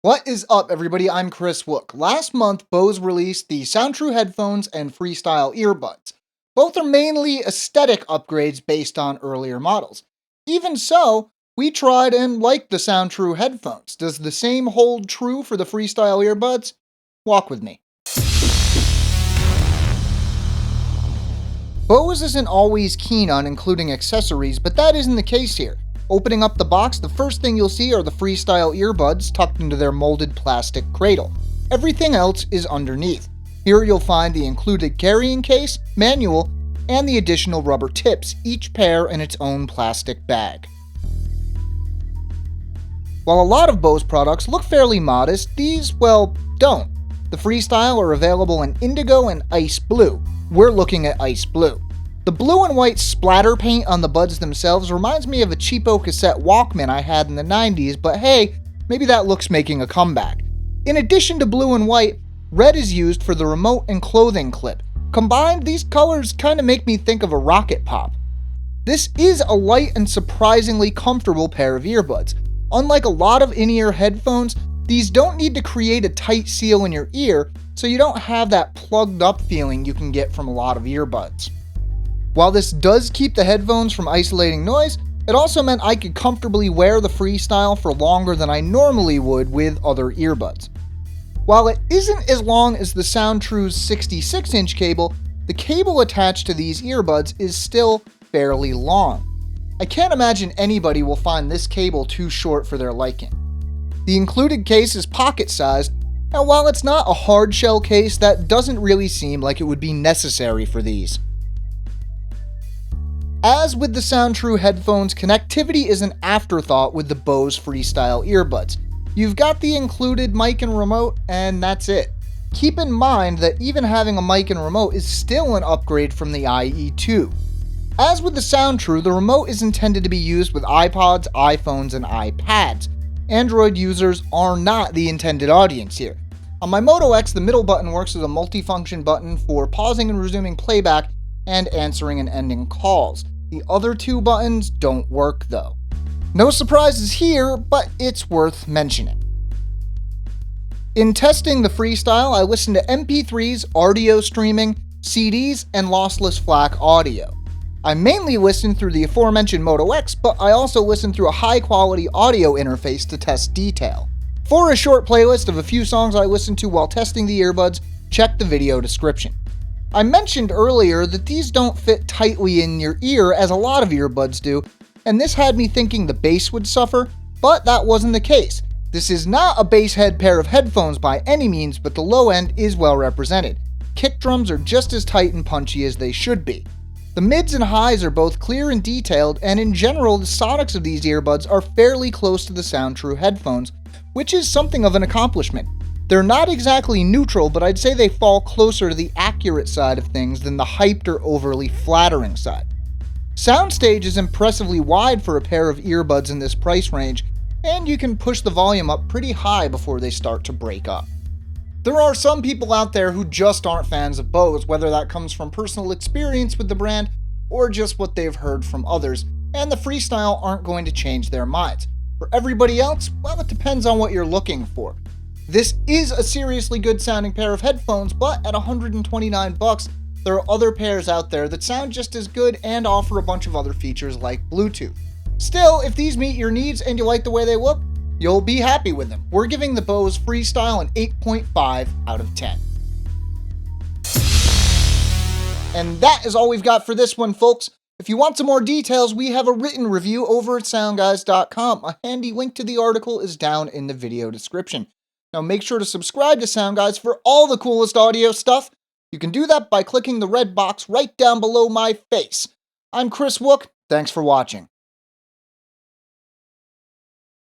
What is up, everybody? I'm Kris. Last month, Bose released the SoundTrue headphones and FreeStyle earbuds. Both are mainly aesthetic upgrades based on earlier models. Even so, we tried and liked the SoundTrue headphones. Does the same hold true for the FreeStyle earbuds? Walk with me. Bose isn't always keen on including accessories, but that isn't the case here. Opening up the box, the first thing you'll see are the FreeStyle earbuds tucked into their molded plastic cradle. Everything else is underneath. Here you'll find the included carrying case, manual, and the additional rubber tips, each pair in its own plastic bag. While a lot of Bose products look fairly modest, these, well, don't. The FreeStyle are available in indigo and ice blue. We're looking at ice blue. The blue and white splatter paint on the buds themselves reminds me of a cheapo cassette Walkman I had in the 90s, but hey, maybe that look's making a comeback. In addition to blue and white, red is used for the remote and clothing clip. Combined, these colors kind of make me think of a rocket pop. This is a light and surprisingly comfortable pair of earbuds. Unlike a lot of in-ear headphones, these don't need to create a tight seal in your ear, so you don't have that plugged up feeling you can get from a lot of earbuds. While this does keep the headphones from isolating noise, it also meant I could comfortably wear the FreeStyle for longer than I normally would with other earbuds. While it isn't as long as the SoundTrue's 66-inch cable, the cable attached to these earbuds is still fairly long. I can't imagine anybody will find this cable too short for their liking. The included case is pocket-sized, and while it's not a hard shell case, that doesn't really seem like it would be necessary for these. As with the SoundTrue headphones, connectivity is an afterthought with the Bose FreeStyle earbuds. You've got the included mic and remote, and that's it. Keep in mind that even having a mic and remote is still an upgrade from the IE2. As with the SoundTrue, the remote is intended to be used with iPods, iPhones, and iPads. Android users are not the intended audience here. On my Moto X, the middle button works as a multifunction button for pausing and resuming playback and answering and ending calls. The other two buttons don't work though. No surprises here, but it's worth mentioning. In testing the FreeStyle, I listened to MP3s, audio streaming, CDs, and lossless FLAC audio. I mainly listened through the aforementioned Moto X, but I also listened through a high-quality audio interface to test detail. For a short playlist of a few songs I listened to while testing the earbuds, check the video description. I mentioned earlier that these don't fit tightly in your ear as a lot of earbuds do, and this had me thinking the bass would suffer, but that wasn't the case. This is not a bass head pair of headphones by any means, but the low end is well represented. Kick drums are just as tight and punchy as they should be. The mids and highs are both clear and detailed, and in general, the sonics of these earbuds are fairly close to the SoundTrue headphones, which is something of an accomplishment. They're not exactly neutral, but I'd say they fall closer to the accurate side of things than the hyped or overly flattering side. Soundstage is impressively wide for a pair of earbuds in this price range, and you can push the volume up pretty high before they start to break up. There are some people out there who just aren't fans of Bose, whether that comes from personal experience with the brand or just what they've heard from others, and the FreeStyle aren't going to change their minds. For everybody else, well, it depends on what you're looking for. This is a seriously good sounding pair of headphones, but at $129, there are other pairs out there that sound just as good and offer a bunch of other features like Bluetooth. Still, if these meet your needs and you like the way they look, you'll be happy with them. We're giving the Bose FreeStyle an 8.5 out of 10. And that is all we've got for this one, folks. If you want some more details, we have a written review over at SoundGuys.com. A handy link to the article is down in the video description. Now make sure to subscribe to SoundGuys for all the coolest audio stuff. You can do that by clicking the red box right down below my face. I'm Kris. Thanks for watching.